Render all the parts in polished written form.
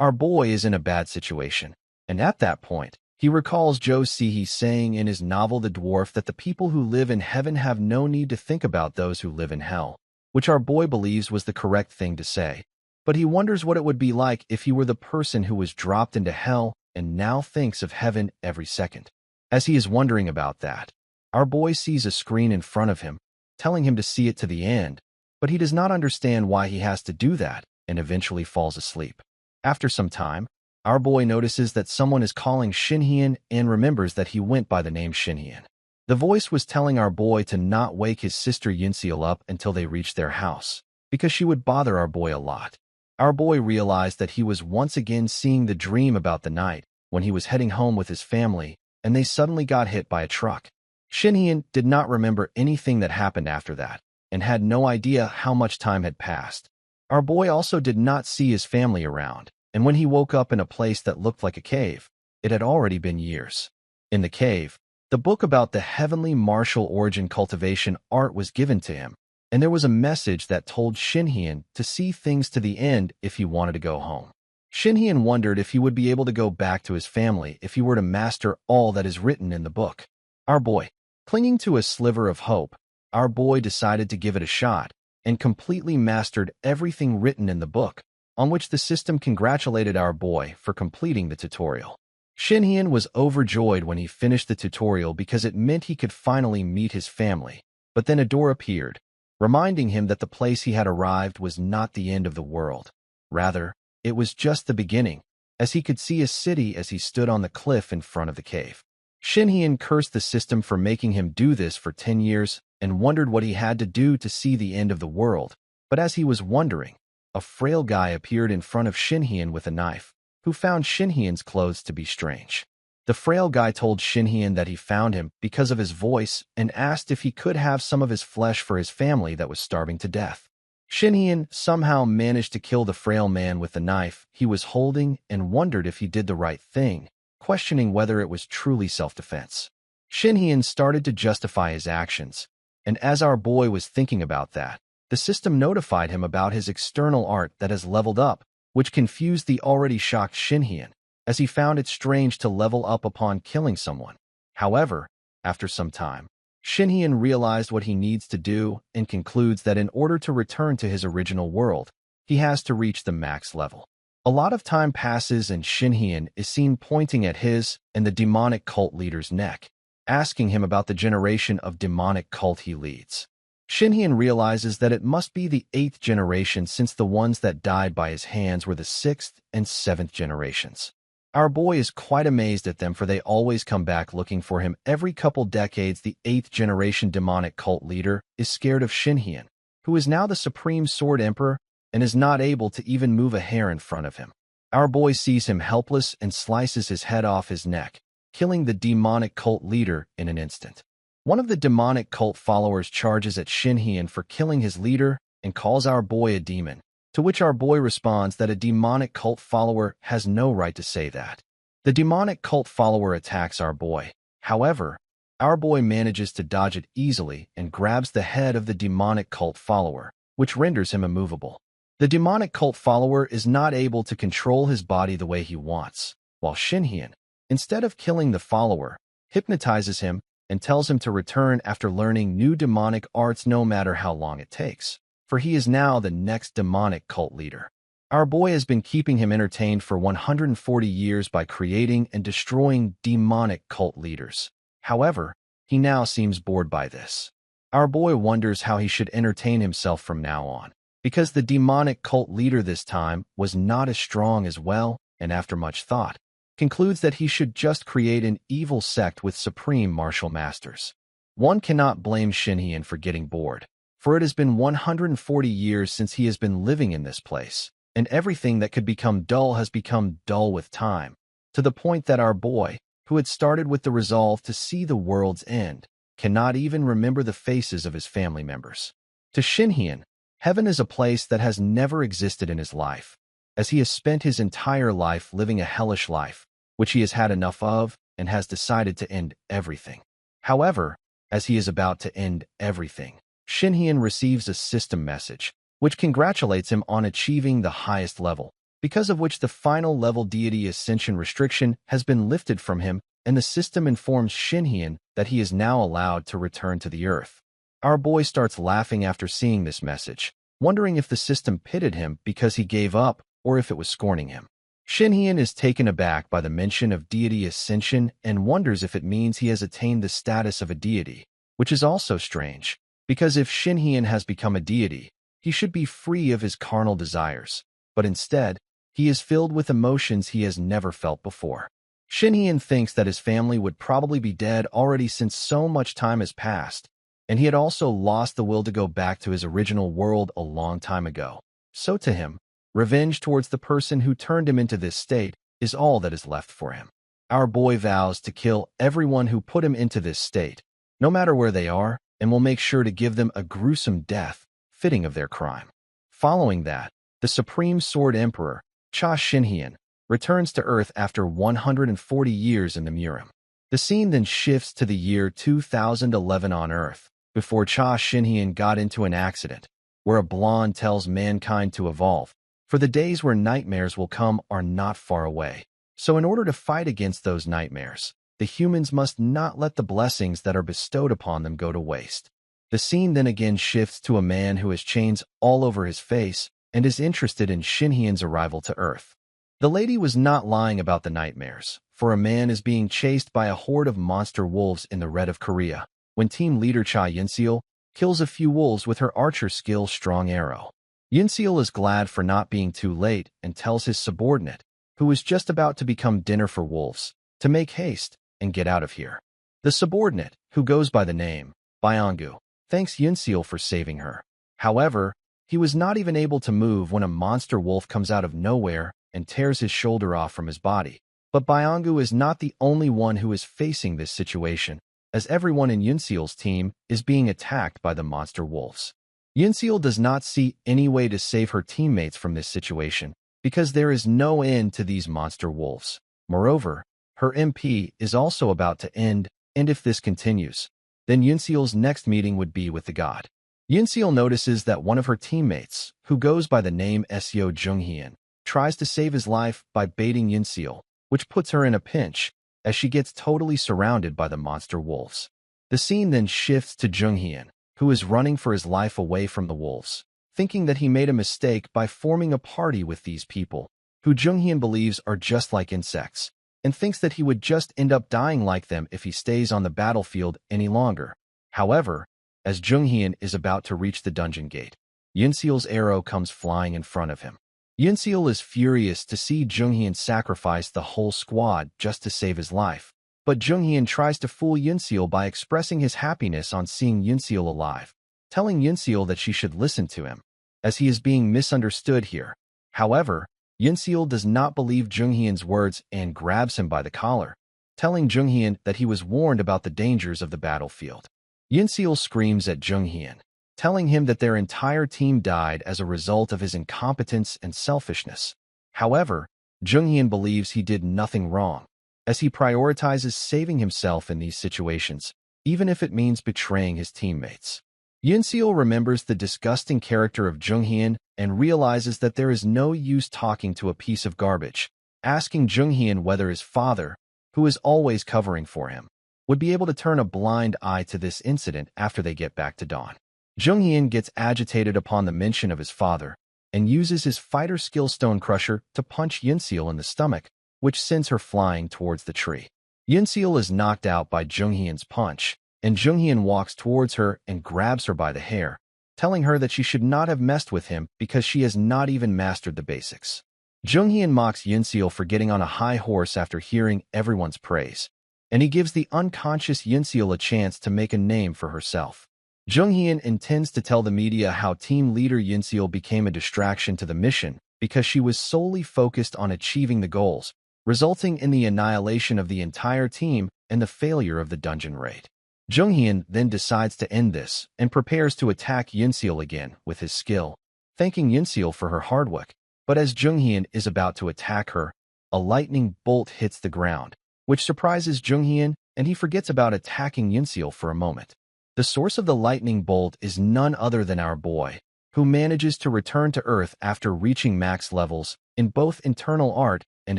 Our boy is in a bad situation, and at that point, he recalls Joe Sihe saying in his novel The Dwarf that the people who live in heaven have no need to think about those who live in hell, which our boy believes was the correct thing to say. But he wonders what it would be like if he were the person who was dropped into hell and now thinks of heaven every second. As he is wondering about that, our boy sees a screen in front of him, telling him to see it to the end, but he does not understand why he has to do that and eventually falls asleep. After some time, our boy notices that someone is calling Shinhyeon and remembers that he went by the name Shinhyeon. The voice was telling our boy to not wake his sister Yunseol up until they reached their house, because she would bother our boy a lot. Our boy realized that he was once again seeing the dream about the night when he was heading home with his family and they suddenly got hit by a truck. Shinhyeon did not remember anything that happened after that and had no idea how much time had passed. Our boy also did not see his family around, and when he woke up in a place that looked like a cave, it had already been years. In the cave, the book about the heavenly martial origin cultivation art was given to him, and there was a message that told Shinhyeon to see things to the end if he wanted to go home. Shinhyeon wondered if he would be able to go back to his family if he were to master all that is written in the book. Our boy, clinging to a sliver of hope, our boy decided to give it a shot and completely mastered everything written in the book, on which the system congratulated our boy for completing the tutorial. Shinhyeon was overjoyed when he finished the tutorial because it meant he could finally meet his family, but then a door appeared, reminding him that the place he had arrived was not the end of the world. Rather, it was just the beginning, as he could see a city as he stood on the cliff in front of the cave. Shinhyeon cursed the system for making him do this for 10 years and wondered what he had to do to see the end of the world. But as he was wondering, a frail guy appeared in front of Shinhyeon with a knife, who found Shinhyeon's clothes to be strange. The frail guy told Shinhyeon that he found him because of his voice and asked if he could have some of his flesh for his family that was starving to death. Shinhyeon somehow managed to kill the frail man with the knife he was holding and wondered if he did the right thing, questioning whether it was truly self-defense. Shinhyeon started to justify his actions, and as our boy was thinking about that, the system notified him about his external art that has leveled up, which confused the already shocked Shinhyeon, as he found it strange to level up upon killing someone. However, after some time, Shinhyeon realized what he needs to do and concludes that in order to return to his original world, he has to reach the max level. A lot of time passes and Shinhyeon is seen pointing at his and the demonic cult leader's neck, asking him about the generation of demonic cult he leads. Shinhyeon realizes that it must be the 8th generation since the ones that died by his hands were the 6th and 7th generations. Our boy is quite amazed at them for they always come back looking for him every couple decades. The 8th generation demonic cult leader is scared of Shinhyeon, who is now the Supreme Sword Emperor and is not able to even move a hair in front of him. Our boy sees him helpless and slices his head off his neck, killing the demonic cult leader in an instant. One of the demonic cult followers charges at Shinhyeon for killing his leader and calls our boy a demon, to which our boy responds that a demonic cult follower has no right to say that. The demonic cult follower attacks our boy. However, our boy manages to dodge it easily and grabs the head of the demonic cult follower, which renders him immovable. The demonic cult follower is not able to control his body the way he wants, while Shinhyeon, instead of killing the follower, hypnotizes him and tells him to return after learning new demonic arts no matter how long it takes, for he is now the next demonic cult leader. Our boy has been keeping him entertained for 140 years by creating and destroying demonic cult leaders. However, he now seems bored by this. Our boy wonders how he should entertain himself from now on, because the demonic cult leader this time was not as strong as well, and after much thought, concludes that he should just create an evil sect with supreme martial masters. One cannot blame Shinhyeon for getting bored, for it has been 140 years since he has been living in this place, and everything that could become dull has become dull with time, to the point that our boy, who had started with the resolve to see the world's end, cannot even remember the faces of his family members. To Shinhyeon, heaven is a place that has never existed in his life, as he has spent his entire life living a hellish life, which he has had enough of and has decided to end everything. However, as he is about to end everything, Shinhyeon receives a system message, which congratulates him on achieving the highest level, because of which the final level deity ascension restriction has been lifted from him, and the system informs Shinhien that he is now allowed to return to the earth. Our boy starts laughing after seeing this message, wondering if the system pitted him because he gave up or if it was scorning him. Shinhien is taken aback by the mention of deity ascension and wonders if it means he has attained the status of a deity, which is also strange, because if Shinhien has become a deity, he should be free of his carnal desires, but instead, he is filled with emotions he has never felt before. Shinhien thinks that his family would probably be dead already since so much time has passed, and he had also lost the will to go back to his original world a long time ago. So to him, revenge towards the person who turned him into this state is all that is left for him. Our boy vows to kill everyone who put him into this state, no matter where they are, and will make sure to give them a gruesome death fitting of their crime. Following that, the Supreme Sword Emperor, Cha Shinhien, returns to Earth after 140 years in the Murim. The scene then shifts to the year 2011 on Earth, before Cha Shinhien got into an accident, where a blonde tells mankind to evolve, for the days where nightmares will come are not far away. So in order to fight against those nightmares, the humans must not let the blessings that are bestowed upon them go to waste. The scene then again shifts to a man who has chains all over his face and is interested in Shinhien's arrival to Earth. The lady was not lying about the nightmares, for a man is being chased by a horde of monster wolves in the red of Korea, when team leader Cha Yinseal kills a few wolves with her archer skill strong arrow. Yinseal is glad for not being too late and tells his subordinate, who is just about to become dinner for wolves, to make haste and get out of here. The subordinate, who goes by the name Byangu, thanks Yinseal for saving her. However, he was not even able to move when a monster wolf comes out of nowhere and tears his shoulder off from his body. But Byangu is not the only one who is facing this situation, as everyone in Yinseal's team is being attacked by the monster wolves. Yinseal does not see any way to save her teammates from this situation, because there is no end to these monster wolves. Moreover, her MP is also about to end, and if this continues, then Yinseal's next meeting would be with the god. Yinseal notices that one of her teammates, who goes by the name Seo Junghien, tries to save his life by baiting Yinseal, which puts her in a pinch, as she gets totally surrounded by the monster wolves. The scene then shifts to Junghien, who is running for his life away from the wolves, thinking that he made a mistake by forming a party with these people, who Junghien believes are just like insects, and thinks that he would just end up dying like them if he stays on the battlefield any longer. However, as Junghien is about to reach the dungeon gate, Yinseal's arrow comes flying in front of him. Yinseal is furious to see Junghien sacrifice the whole squad just to save his life, but Junghien tries to fool Yinseal by expressing his happiness on seeing Yinseal alive, telling Yinseal that she should listen to him, as he is being misunderstood here. However, Yinseal does not believe Junghien's words and grabs him by the collar, telling Junghien that he was warned about the dangers of the battlefield. Yinseal screams at Junghien, telling him that their entire team died as a result of his incompetence and selfishness. However, Junghien believes he did nothing wrong, as he prioritizes saving himself in these situations, even if it means betraying his teammates. Yinseal remembers the disgusting character of Junghien and realizes that there is no use talking to a piece of garbage, asking Junghien whether his father, who is always covering for him, would be able to turn a blind eye to this incident after they get back to Dawn. Junghien gets agitated upon the mention of his father and uses his fighter skill Stone Crusher to punch Yinseal in the stomach, which sends her flying towards the tree. Yinseal is knocked out by Junghien's punch, and Junghien walks towards her and grabs her by the hair, telling her that she should not have messed with him because she has not even mastered the basics. Junghien mocks Yinseal for getting on a high horse after hearing everyone's praise, and he gives the unconscious Yinseal a chance to make a name for herself. Junghien intends to tell the media how team leader Yinseal became a distraction to the mission because she was solely focused on achieving the goals, resulting in the annihilation of the entire team and the failure of the dungeon raid. Junghien then decides to end this and prepares to attack Yinseal again with his skill, thanking Yinseal for her hard work. But as Junghien is about to attack her, a lightning bolt hits the ground, which surprises Junghien, and he forgets about attacking Yinseal for a moment. The source of the lightning bolt is none other than our boy, who manages to return to Earth after reaching max levels in both internal art and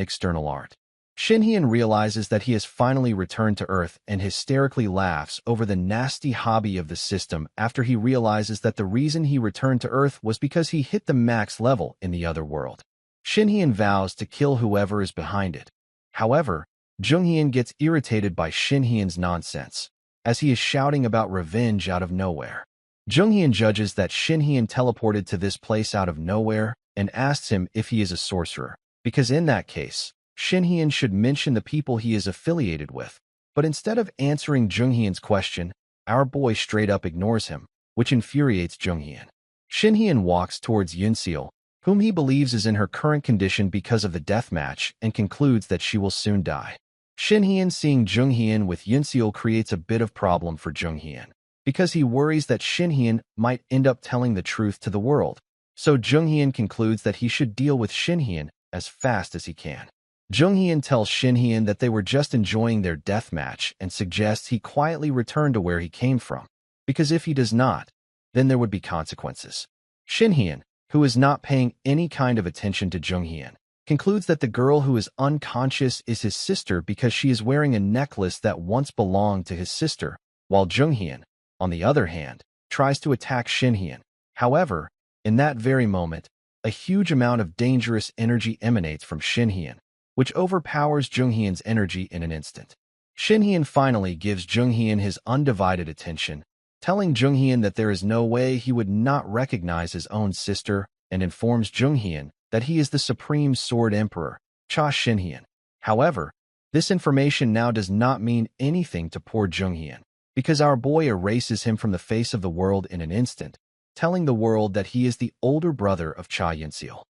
external art. Shinhyun realizes that he has finally returned to Earth and hysterically laughs over the nasty hobby of the system after he realizes that the reason he returned to Earth was because he hit the max level in the other world. Shinhyun vows to kill whoever is behind it. However, Junghyun gets irritated by Shinhyun's nonsense, as he is shouting about revenge out of nowhere. Junghyun judges that Shinhyun teleported to this place out of nowhere and asks him if he is a sorcerer, because in that case, Shinhyun should mention the people he is affiliated with. But instead of answering Junghyun's question, our boy straight up ignores him, which infuriates Junghyun. Shinhyun walks towards Yunseal, whom he believes is in her current condition because of the deathmatch, and concludes that she will soon die. Shinhyun seeing Junghyun with Yunseal creates a bit of problem for Junghyun, because he worries that Shinhyun might end up telling the truth to the world. So Junghyun concludes that he should deal with Shinhyun as fast as he can. Junghyun tells Shinhyun that they were just enjoying their deathmatch and suggests he quietly return to where he came from, because if he does not, then there would be consequences. Shinhyun, who is not paying any kind of attention to Junghyun, concludes that the girl who is unconscious is his sister because she is wearing a necklace that once belonged to his sister, while Junghyun, on the other hand, tries to attack Shinhyun. However, in that very moment, a huge amount of dangerous energy emanates from Shinhyun, which overpowers Junghyun's energy in an instant. Shinhyun finally gives Junghyun his undivided attention, telling Junghyun that there is no way he would not recognize his own sister, and informs Junghyun that he is the Supreme Sword Emperor, Cha Shinhyun. However, this information now does not mean anything to poor Junghyun, because our boy erases him from the face of the world in an instant, telling the world that he is the older brother of Cha Yunseal.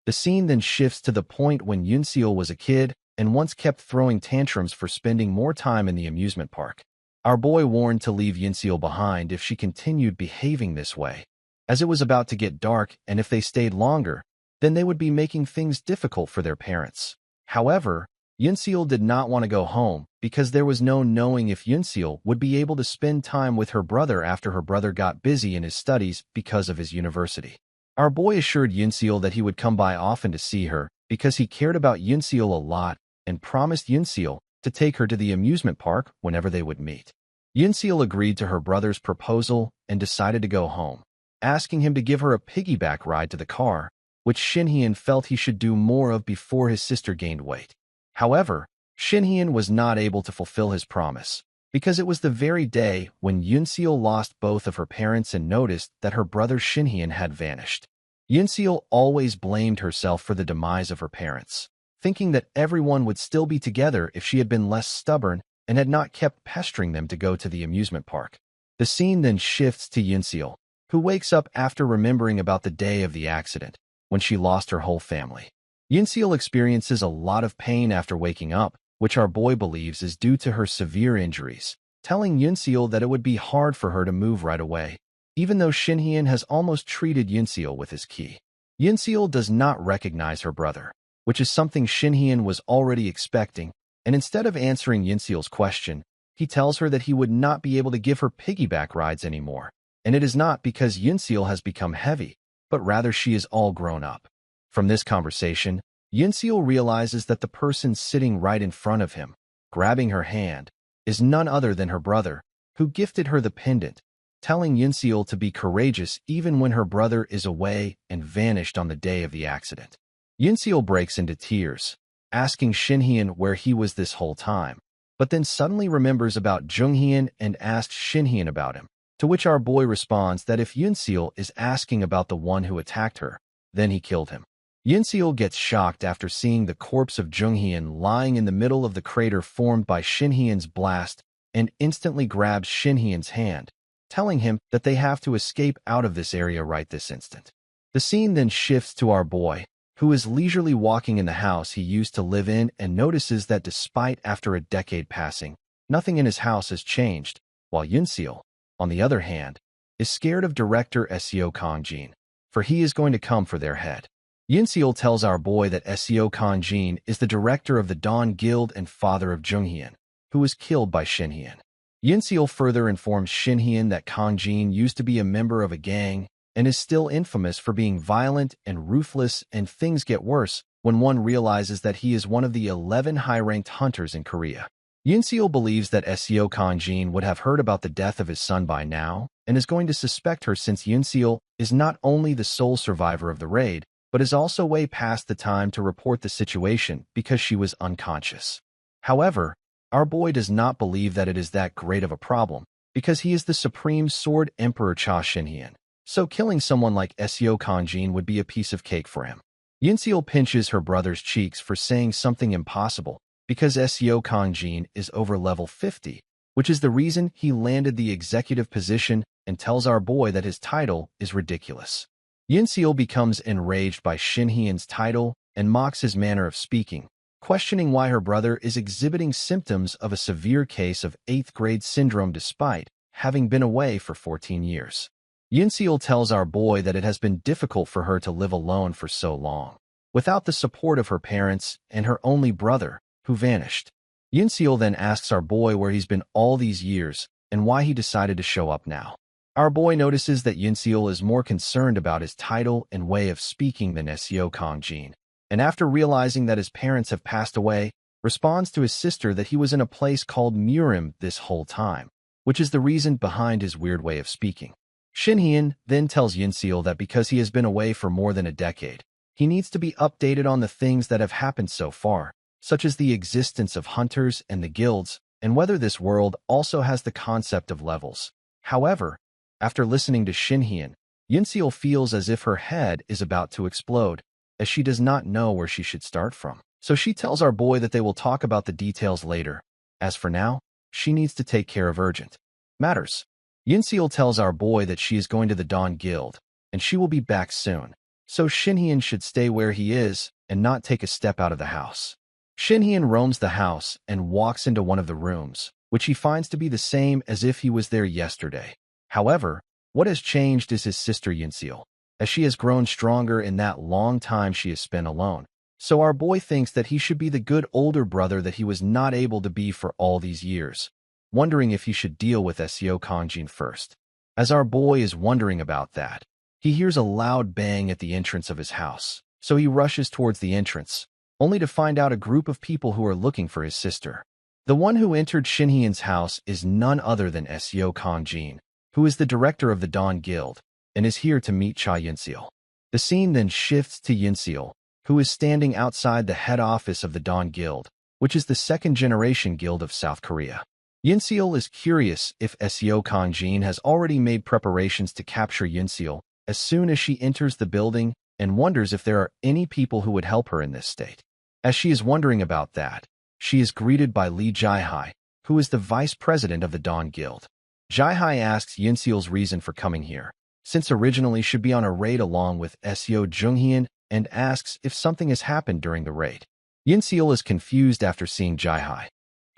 The scene then shifts to the point when Yunseal was a kid and once kept throwing tantrums for spending more time in the amusement park. Our boy warned to leave Yunseal behind if she continued behaving this way, as it was about to get dark, and if they stayed longer, then they would be making things difficult for their parents. However, Yunseal did not want to go home because there was no knowing if Yunseal would be able to spend time with her brother after her brother got busy in his studies because of his university. Our boy assured Yunseal that he would come by often to see her because he cared about Yunseal a lot and promised Yunseal to take her to the amusement park whenever they would meet. Yunseal agreed to her brother's proposal and decided to go home, asking him to give her a piggyback ride to the car, which Shinhyun felt he should do more of before his sister gained weight. However, Shinhyun was not able to fulfill his promise, because it was the very day when Yunseal lost both of her parents and noticed that her brother Shinhyun had vanished. Yunseal always blamed herself for the demise of her parents, thinking that everyone would still be together if she had been less stubborn and had not kept pestering them to go to the amusement park. The scene then shifts to Yunseal, who wakes up after remembering about the day of the accident, when she lost her whole family. Yunseal experiences a lot of pain after waking up, which our boy believes is due to her severe injuries, telling Yunseal that it would be hard for her to move right away, even though Shinhyun has almost treated Yunseal with his ki. Yunseal does not recognize her brother, which is something Shinhyun was already expecting, and instead of answering Yunseal's question, he tells her that he would not be able to give her piggyback rides anymore, and it is not because Yunseal has become heavy, but rather she is all grown up. From this conversation, Yunseal realizes that the person sitting right in front of him, grabbing her hand, is none other than her brother, who gifted her the pendant, telling Yunseal to be courageous even when her brother is away and vanished on the day of the accident. Yunseal breaks into tears, asking Shinhyun where he was this whole time, but then suddenly remembers about Junghyun and asks Shinhyun about him, to which our boy responds that if Yunseal is asking about the one who attacked her, then he killed him. Yunseal gets shocked after seeing the corpse of Junghyun lying in the middle of the crater formed by Shinhyun's blast and instantly grabs Shinhyun's hand, telling him that they have to escape out of this area right this instant. The scene then shifts to our boy, who is leisurely walking in the house he used to live in and notices that despite after a decade passing, nothing in his house has changed, while Yunseal, on the other hand, is scared of director Seo Kang-jin, for he is going to come for their head. Yunseal tells our boy that Seo Kang-jin is the director of the Dawn Guild and father of Junghyun, who was killed by Shinhyun. Yunseal further informs Shinhyun that Kang-jin used to be a member of a gang and is still infamous for being violent and ruthless, and things get worse when one realizes that he is one of the 11 high-ranked hunters in Korea. Yoon believes that Seo Kang-jin would have heard about the death of his son by now and is going to suspect her since Yoon is not only the sole survivor of the raid, but is also way past the time to report the situation because she was unconscious. However, our boy does not believe that it is that great of a problem because he is the supreme sword emperor Cha Shin-hyun, so killing someone like Seo Kang-jin would be a piece of cake for him. Yoon pinches her brother's cheeks for saying something impossible because Seo Kang-jin is over level 50, which is the reason he landed the executive position, and tells our boy that his title is ridiculous. Yoon becomes enraged by Shin-hyun's title and mocks his manner of speaking, questioning why her brother is exhibiting symptoms of a severe case of 8th grade syndrome despite having been away for 14 years. Yoon tells our boy that it has been difficult for her to live alone for so long, without the support of her parents and her only brother, who vanished. Yoon then asks our boy where he's been all these years and why he decided to show up now. Our boy notices that Yoon is more concerned about his title and way of speaking than Seo Kang-jin, and after realizing that his parents have passed away, responds to his sister that he was in a place called Murim this whole time, which is the reason behind his weird way of speaking. Shin-hyun then tells Yoon that because he has been away for more than a decade, he needs to be updated on the things that have happened so far, such as the existence of hunters and the guilds, and whether this world also has the concept of levels. However, after listening to Shin-hyun, Yoon feels as if her head is about to explode, as she does not know where she should start from. So she tells our boy that they will talk about the details later. As for now, she needs to take care of urgent matters. Yoon tells our boy that she is going to the Dawn Guild, and she will be back soon, so Shin-hyun should stay where he is and not take a step out of the house. Shin-hyun roams the house and walks into one of the rooms, which he finds to be the same as if he was there yesterday. However, what has changed is his sister Yoon, as she has grown stronger in that long time she has spent alone. So our boy thinks that he should be the good older brother that he was not able to be for all these years, wondering if he should deal with Seo Kang-jin first. As our boy is wondering about that, he hears a loud bang at the entrance of his house, so he rushes towards the entrance, only to find out a group of people who are looking for his sister. The one who entered Shin-hyun's house is none other than Seo Kang-jin, who is the director of the Dawn Guild, and is here to meet Cha Yoon. The scene then shifts to Yoon, who is standing outside the head office of the Dawn Guild, which is the second-generation guild of South Korea. Yoon is curious if Seo Kang-jin has already made preparations to capture Yoon as soon as she enters the building, and wonders if there are any people who would help her in this state. As she is wondering about that, she is greeted by Lee Jae-hai, who is the vice president of the Dawn Guild. Jae-hai asks Yoon reason for coming here, since originally should be on a raid along with Seo Jung-hyun, and asks if something has happened during the raid. Yoon is confused after seeing Jae-hai,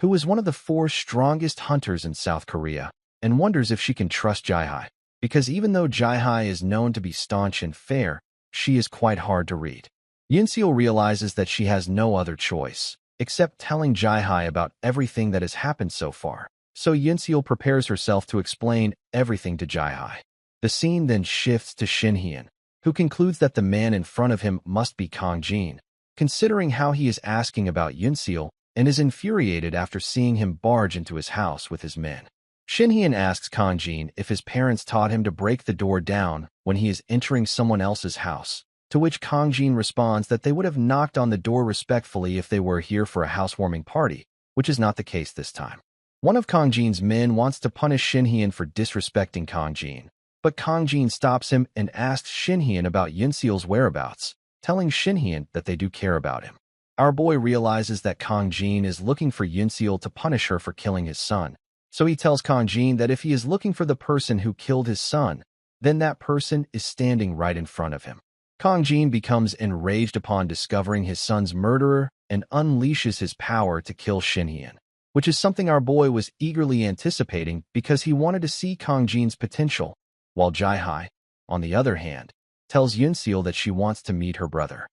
who is one of the 4 strongest hunters in South Korea, and wonders if she can trust Jae-hai, because even though Jae-hai is known to be staunch and fair, she is quite hard to read. Yoon realizes that she has no other choice, except telling Jae-hai about everything that has happened so far, so Yoon prepares herself to explain everything to Jae-hai. The scene then shifts to Shin-hyun, who concludes that the man in front of him must be Kang-jin, considering how he is asking about Yoon, and is infuriated after seeing him barge into his house with his men. Shin-hyun asks Kang-jin if his parents taught him to break the door down when he is entering someone else's house, to which Kang-jin responds that they would have knocked on the door respectfully if they were here for a housewarming party, which is not the case this time. One of Kang-jin's men wants to punish Shin-hyun for disrespecting Kang-jin, but Kang-jin stops him and asks Shin-hyun about Yoon whereabouts, telling Shin-hyun that they do care about him. Our boy realizes that Kang-jin is looking for Yoon to punish her for killing his son, so he tells Kang-jin that if he is looking for the person who killed his son, then that person is standing right in front of him. Kang-jin becomes enraged upon discovering his son's murderer and unleashes his power to kill Shin-hyun, which is something our boy was eagerly anticipating because he wanted to see Kang-jin's potential, while Jae-hai, on the other hand, tells Yoon that she wants to meet her brother.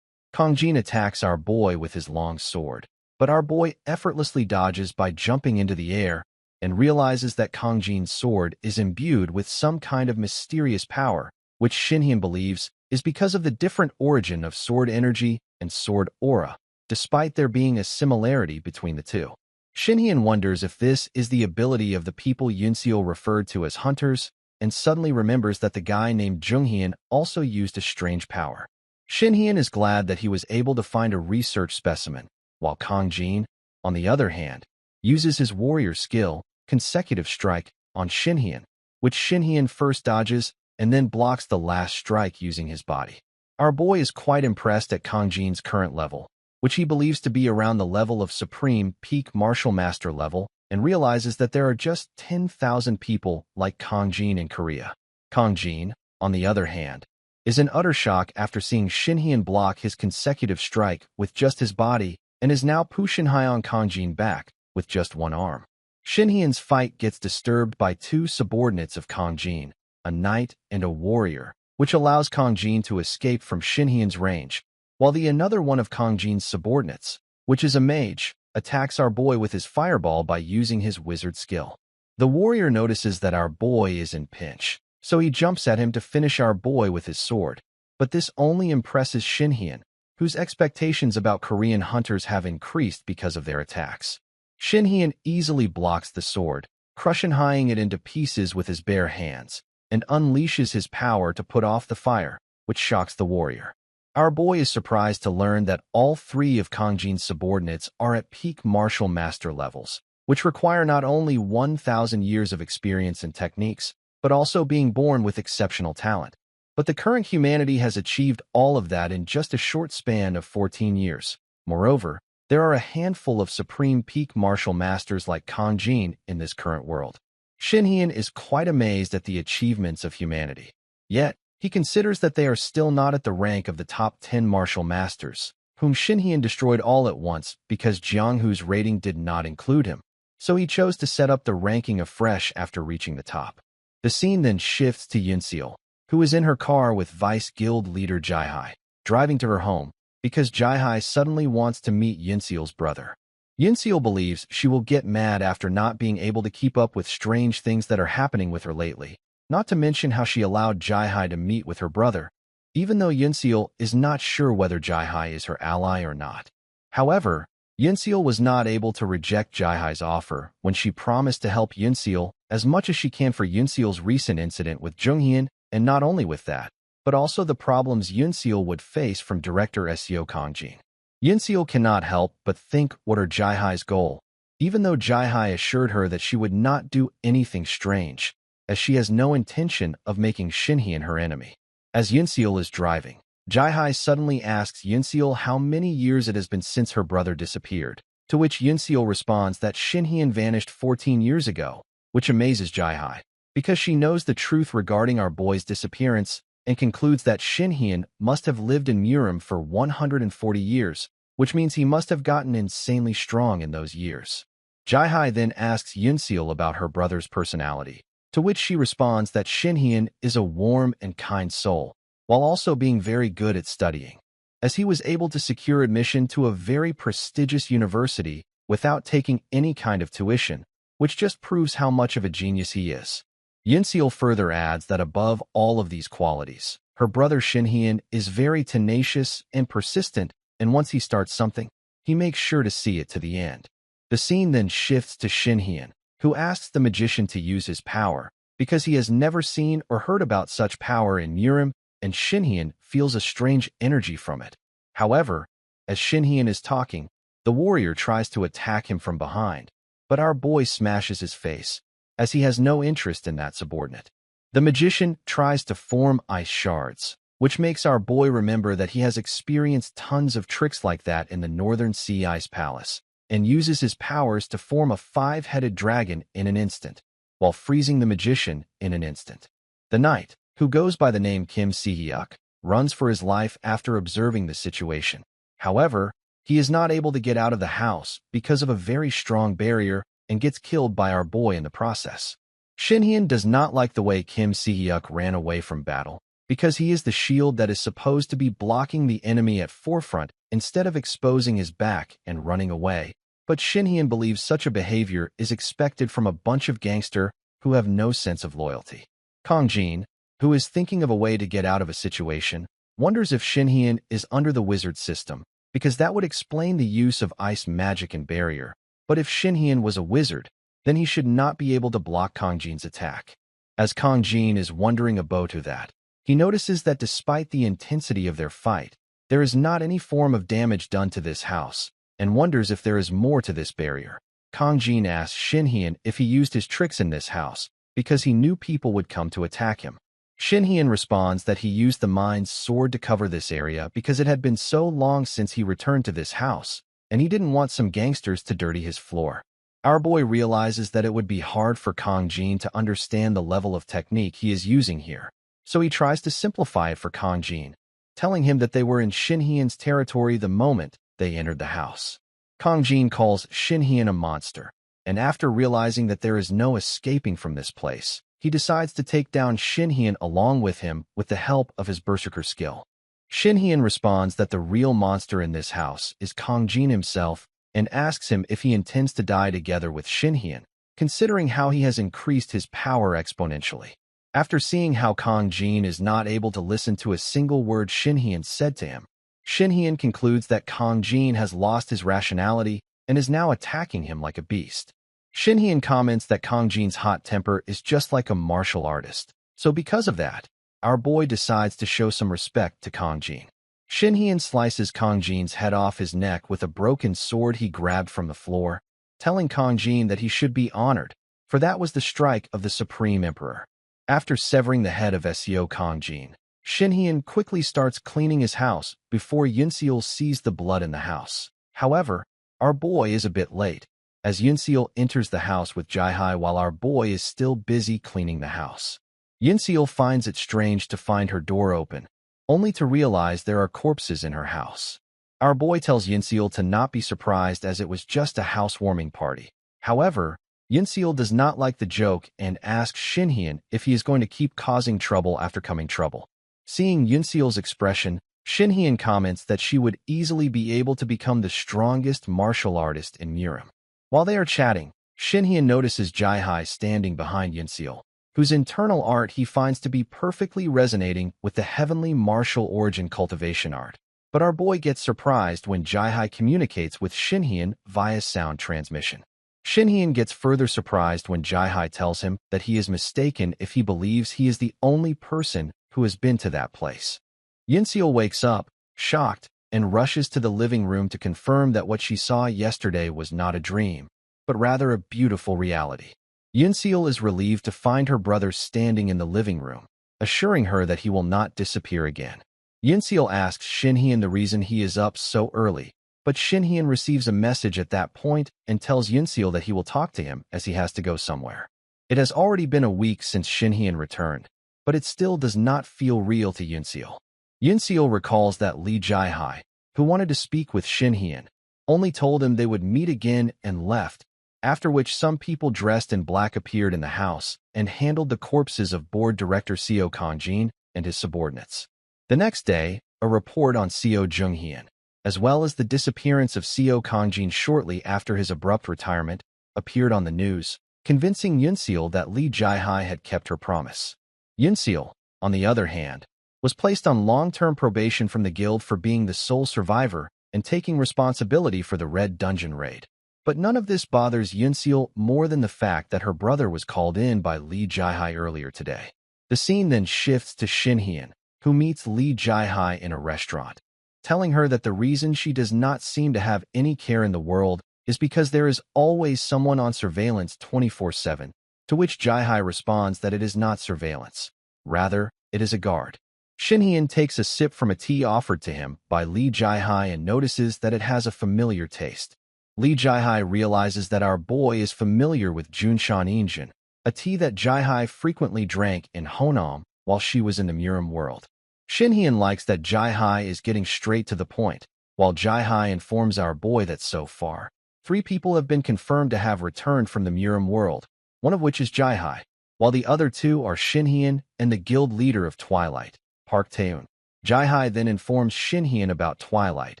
Kang-jin attacks our boy with his long sword, but our boy effortlessly dodges by jumping into the air and realizes that Kang-jin's sword is imbued with some kind of mysterious power which Shinhyun believes is because of the different origin of sword energy and sword aura, despite there being a similarity between the two. Shinhyun wonders if this is the ability of the people Yunseol referred to as hunters, and suddenly remembers that the guy named Junghyun also used a strange power. Shinhyun is glad that he was able to find a research specimen, while Kongjin, on the other hand, uses his warrior skill, consecutive strike, on Shinhyun, which Shinhyun first dodges and then blocks the last strike using his body. Our boy is quite impressed at Kongjin's current level, which he believes to be around the level of Supreme Peak Martial Master level, and realizes that there are just 10,000 people like Kongjin in Korea. Kongjin, on the other hand, is in utter shock after seeing Shinhyun block his consecutive strike with just his body and is now pushing high on Kongjin back with just one arm. Shinhyun's fight gets disturbed by two subordinates of Kongjin, a knight and a warrior, which allows Kongjin to escape from Shinhyun's range, while the another one of Kongjin's subordinates, which is a mage, attacks our boy with his fireball by using his wizard skill. The warrior notices that our boy is in pinch, so he jumps at him to finish our boy with his sword, but this only impresses Shinhyun, whose expectations about Korean hunters have increased because of their attacks. Shinhyun easily blocks the sword, crushing it into pieces with his bare hands, and unleashes his power to put off the fire, which shocks the warrior. Our boy is surprised to learn that all three of Kongjin's subordinates are at peak martial master levels, which require not only 1,000 years of experience and techniques, but also being born with exceptional talent. But the current humanity has achieved all of that in just a short span of 14 years. Moreover, there are a handful of supreme peak martial masters like Kongjin in this current world. Shinhyun is quite amazed at the achievements of humanity. Yet, he considers that they are still not at the rank of the top 10 martial masters, whom Shinhyun destroyed all at once because Jianghu's rating did not include him, so he chose to set up the ranking afresh after reaching the top. The scene then shifts to Yunseol, who is in her car with Vice Guild leader Jaihai, driving to her home, because Jaihai suddenly wants to meet Yunseol's brother. Yunseol believes she will get mad after not being able to keep up with strange things that are happening with her lately, not to mention how she allowed Jaihai to meet with her brother, even though Yunseol is not sure whether Jaihai is her ally or not. However, Yunseol was not able to reject Jaihai's offer when she promised to help Yunseol as much as she can for Yunseol's recent incident with Junghyun, and not only with that, but also the problems Yunseol would face from director Seo Kongjin. Yunseol cannot help but think what are Jaihai's goal, even though Jaihai assured her that she would not do anything strange, as she has no intention of making Shinhyun her enemy. As Yunseol is driving, Jaihai suddenly asks Yunseol how many years it has been since her brother disappeared, to which Yunseol responds that Shinhyun vanished 14 years ago, which amazes Jaihai, because she knows the truth regarding our boy's disappearance and concludes that Shinhyun must have lived in Murim for 140 years, which means he must have gotten insanely strong in those years. Jaihai then asks Yunseol about her brother's personality, to which she responds that Shinhyun is a warm and kind soul, while also being very good at studying, as he was able to secure admission to a very prestigious university without taking any kind of tuition, which just proves how much of a genius he is. Yunseol further adds that above all of these qualities, her brother Shinhyun is very tenacious and persistent, and once he starts something, he makes sure to see it to the end. The scene then shifts to Shinhyun, who asks the magician to use his power, because he has never seen or heard about such power in Murim, and Shinhyun feels a strange energy from it. However, as Shinhyun is talking, the warrior tries to attack him from behind, but our boy smashes his face, as he has no interest in that subordinate. The magician tries to form ice shards, which makes our boy remember that he has experienced tons of tricks like that in the Northern Sea Ice Palace, and uses his powers to form a 5-headed dragon in an instant, while freezing the magician in an instant. The knight, who goes by the name Kim Si-hyuk, runs for his life after observing the situation. However, he is not able to get out of the house because of a very strong barrier and gets killed by our boy in the process. Shinhyun does not like the way Kim Si-hyuk ran away from battle, because he is the shield that is supposed to be blocking the enemy at forefront instead of exposing his back and running away. But Shinhyun believes such a behavior is expected from a bunch of gangster who have no sense of loyalty. Kongjin, who is thinking of a way to get out of a situation, wonders if Shinhyun is under the wizard system, because that would explain the use of ice magic and barrier. But if Shinhyun was a wizard, then he should not be able to block Kang Jin's attack. As Kang Jin is wondering about that, he notices that despite the intensity of their fight, there is not any form of damage done to this house, and wonders if there is more to this barrier. Kang Jin asks Shinhyun if he used his tricks in this house, because he knew people would come to attack him. Shinhyun responds that he used the mind's sword to cover this area because it had been so long since he returned to this house, and he didn't want some gangsters to dirty his floor. Our boy realizes that it would be hard for Kang Jin to understand the level of technique he is using here, so he tries to simplify it for Kang Jin, telling him that they were in Shinhyun's territory the moment they entered the house. Kang Jin calls Shinhyun a monster, and after realizing that there is no escaping from this place, he decides to take down Shinhyun along with him with the help of his berserker skill. Shinhyun responds that the real monster in this house is Kang Jin himself and asks him if he intends to die together with Shinhyun, considering how he has increased his power exponentially. After seeing how Kang Jin is not able to listen to a single word Shinhyun said to him, Shinhyun concludes that Kang Jin has lost his rationality and is now attacking him like a beast. Shinhyun comments that Kang Jin's hot temper is just like a martial artist, so because of that, our boy decides to show some respect to Kang Jin. Shinhyun slices Kang Jin's head off his neck with a broken sword he grabbed from the floor, telling Kang Jin that he should be honored, for that was the strike of the Supreme Emperor. After severing the head of Seo Kang Jin, Shinhyun quickly starts cleaning his house before Yunseol sees the blood in the house. However, our boy is a bit late, as Yunseol enters the house with Jaihai while our boy is still busy cleaning the house. Yunseol finds it strange to find her door open, only to realize there are corpses in her house. Our boy tells Yunseol to not be surprised as it was just a housewarming party. However, Yunseol does not like the joke and asks Shinhyun if he is going to keep causing trouble after coming trouble. Seeing Yunseol's expression, Shinhyun comments that she would easily be able to become the strongest martial artist in Murim. While they are chatting, Shinhyun notices Jaihai standing behind Yunseol, whose internal art he finds to be perfectly resonating with the heavenly martial origin cultivation art. But our boy gets surprised when Jaihai communicates with Shinhyun via sound transmission. Shinhyun gets further surprised when Jaihai tells him that he is mistaken if he believes he is the only person who has been to that place. Yunseol wakes up, shocked, and rushes to the living room to confirm that what she saw yesterday was not a dream, but rather a beautiful reality. Yunseol is relieved to find her brother standing in the living room, assuring her that he will not disappear again. Yunseol asks Shinhyun the reason he is up so early, but Shinhyun receives a message at that point and tells Yunseol that he will talk to him as he has to go somewhere. It has already been a week since Shinhyun returned, but it still does not feel real to Yunseol. Yunseol recalls that Lee Jaihai, who wanted to speak with Shinhyun, only told him they would meet again and left, after which some people dressed in black appeared in the house and handled the corpses of board director Seo Kang Jin and his subordinates. The next day, a report on Seo Junghyun, as well as the disappearance of Seo Kang Jin shortly after his abrupt retirement, appeared on the news, convincing Yunseol that Lee Jaihai had kept her promise. Yunseol, on the other hand, was placed on long-term probation from the guild for being the sole survivor and taking responsibility for the Red Dungeon raid. But none of this bothers Yunseol more than the fact that her brother was called in by Lee Jaihai earlier today. The scene then shifts to Shinhyun, who meets Lee Jaihai in a restaurant, telling her that the reason she does not seem to have any care in the world is because there is always someone on surveillance 24/7, to which Jaihai responds that it is not surveillance. Rather, it is a guard. Shinhyun takes a sip from a tea offered to him by Lee Jaihai and notices that it has a familiar taste. Lee Jaihai realizes that our boy is familiar with Junshan Injin, a tea that Jaihai frequently drank in Honam while she was in the Murim world. Shinhyun likes that Jaihai is getting straight to the point, while Jaihai informs our boy that so far, 3 people have been confirmed to have returned from the Murim world, one of which is Jaihai, while the other 2 are Shinhyun and the guild leader of Twilight, Park Taeun. Jaihai then informs Shinhyun about Twilight,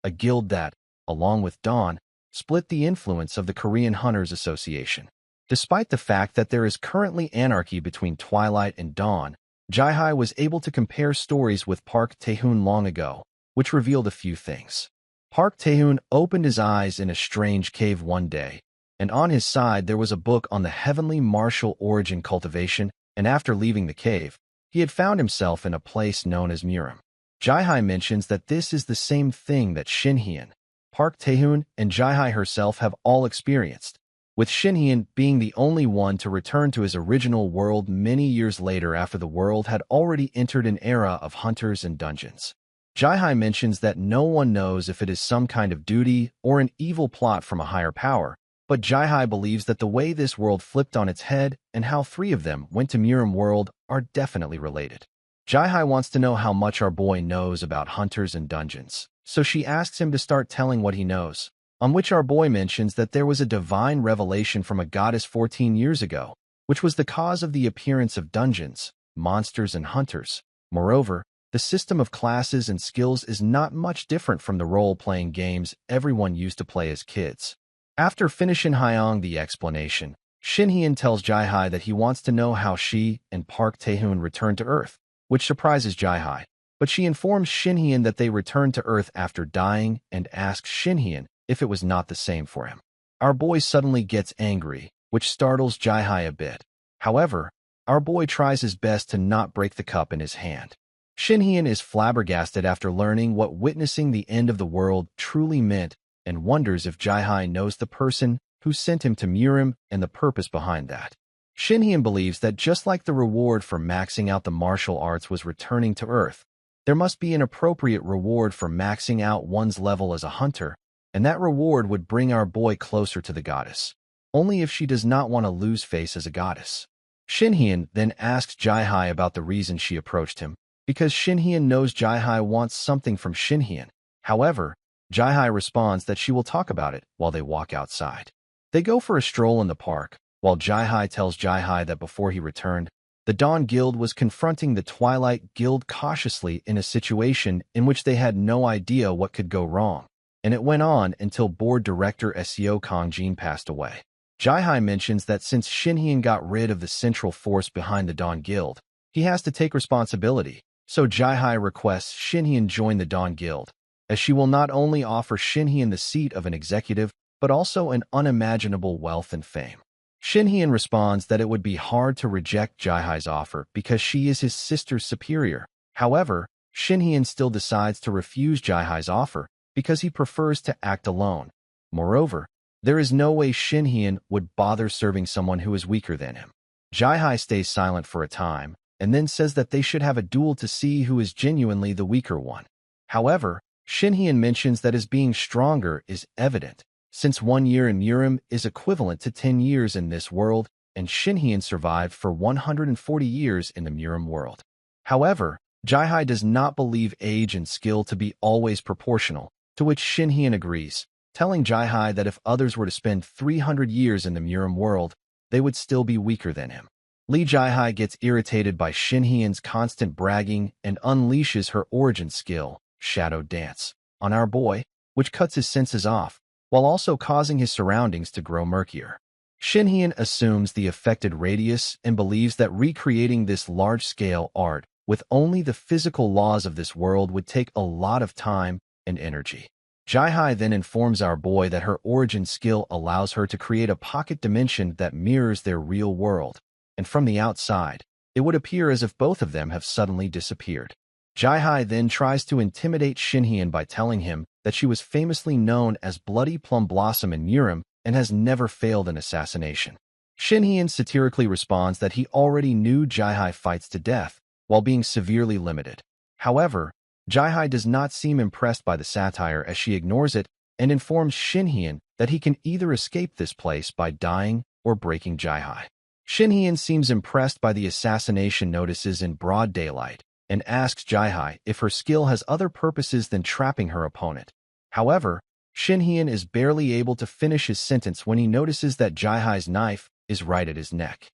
a guild that, along with Dawn, split the influence of the Korean Hunters Association. Despite the fact that there is currently anarchy between Twilight and Dawn, Jai-hai was able to compare stories with Park Tae-hoon long ago, which revealed a few things. Park Tae-hoon opened his eyes in a strange cave one day, and on his side there was a book on the heavenly martial origin cultivation, and after leaving the cave, he had found himself in a place known as Murim. Jai-hai mentions that this is the same thing that Shin-hyeon, Park Tae-hoon, and Jai-hai herself have all experienced, with Shin-hyeon being the only one to return to his original world many years later after the world had already entered an era of hunters and dungeons. Jai-hai mentions that no one knows if it is some kind of duty or an evil plot from a higher power, but Jai-hai believes that the way this world flipped on its head and how three of them went to Murim world are definitely related. Jai-hai wants to know how much our boy knows about hunters and dungeons, so she asks him to start telling what he knows, on which our boy mentions that there was a divine revelation from a goddess 14 years ago, which was the cause of the appearance of dungeons, monsters, and hunters. Moreover, the system of classes and skills is not much different from the role-playing games everyone used to play as kids. After finishing Hyung the explanation, Shin-hyeon tells Jai-hai that he wants to know how she and Park Tae-hoon returned to Earth, which surprises Jai-hai, but she informs Shin-hyeon that they returned to Earth after dying and asks Shin-hyeon if it was not the same for him. Our boy suddenly gets angry, which startles Jai-hai a bit. However, our boy tries his best to not break the cup in his hand. Shin-hyeon is flabbergasted after learning what witnessing the end of the world truly meant and wonders if Jai-hai knows the person who sent him to Murim and the purpose behind that. Shin-hyeon believes that just like the reward for maxing out the martial arts was returning to Earth, there must be an appropriate reward for maxing out one's level as a hunter, and that reward would bring our boy closer to the goddess, only if she does not want to lose face as a goddess. Shin-hyeon then asks Jai-hai about the reason she approached him, because Shin-hyeon knows Jai-hai wants something from Shin-hyeon. However, Jai-hai responds that she will talk about it while they walk outside. They go for a stroll in the park, while Jai-hai tells Jai-hai that before he returned, the Dawn Guild was confronting the Twilight Guild cautiously in a situation in which they had no idea what could go wrong, and it went on until board director Seo Kong-jin passed away. Jai-hai mentions that since Shin-hyeon got rid of the central force behind the Dawn Guild, he has to take responsibility, so Jai-hai requests Shin-hyeon join the Dawn Guild, as she will not only offer Shin-hyeon the seat of an executive, but also an unimaginable wealth and fame. Shin-hyeon responds that it would be hard to reject Jai-hai's offer because she is his sister's superior. However, Shin-hyeon still decides to refuse Jai-hai's offer because he prefers to act alone. Moreover, there is no way Shin-hyeon would bother serving someone who is weaker than him. Jai-hai stays silent for a time, and then says that they should have a duel to see who is genuinely the weaker one. However, Shin-hyeon mentions that his being stronger is evident, since 1 year in Murim is equivalent to 10 years in this world, and Shin-hyeon survived for 140 years in the Murim world. However, Jai-hai does not believe age and skill to be always proportional, to which Shin-hyeon agrees, telling Jai-hai that if others were to spend 300 years in the Murim world, they would still be weaker than him. Lee Jai-hai gets irritated by Shin-hyeon's constant bragging and unleashes her origin skill, Shadow Dance, on our boy, which cuts his senses off, while also causing his surroundings to grow murkier. Shin-hyeon assumes the affected radius and believes that recreating this large-scale art with only the physical laws of this world would take a lot of time and energy. Jai-hai then informs our boy that her origin skill allows her to create a pocket dimension that mirrors their real world, and from the outside, it would appear as if both of them have suddenly disappeared. Jai-hai then tries to intimidate Shin-hyeon by telling him that she was famously known as Bloody Plum Blossom in Murim and has never failed an assassination. Shin-hyeon satirically responds that he already knew Jai-hai fights to death, while being severely limited. However, Jai-hai does not seem impressed by the satire as she ignores it and informs Shin-hyeon that he can either escape this place by dying or breaking Jai-hai. Shin-hyeon seems impressed by the assassination notices in broad daylight, and asks Jai-hai if her skill has other purposes than trapping her opponent. However, Shin-hyeon is barely able to finish his sentence when he notices that Jai-hai's knife is right at his neck.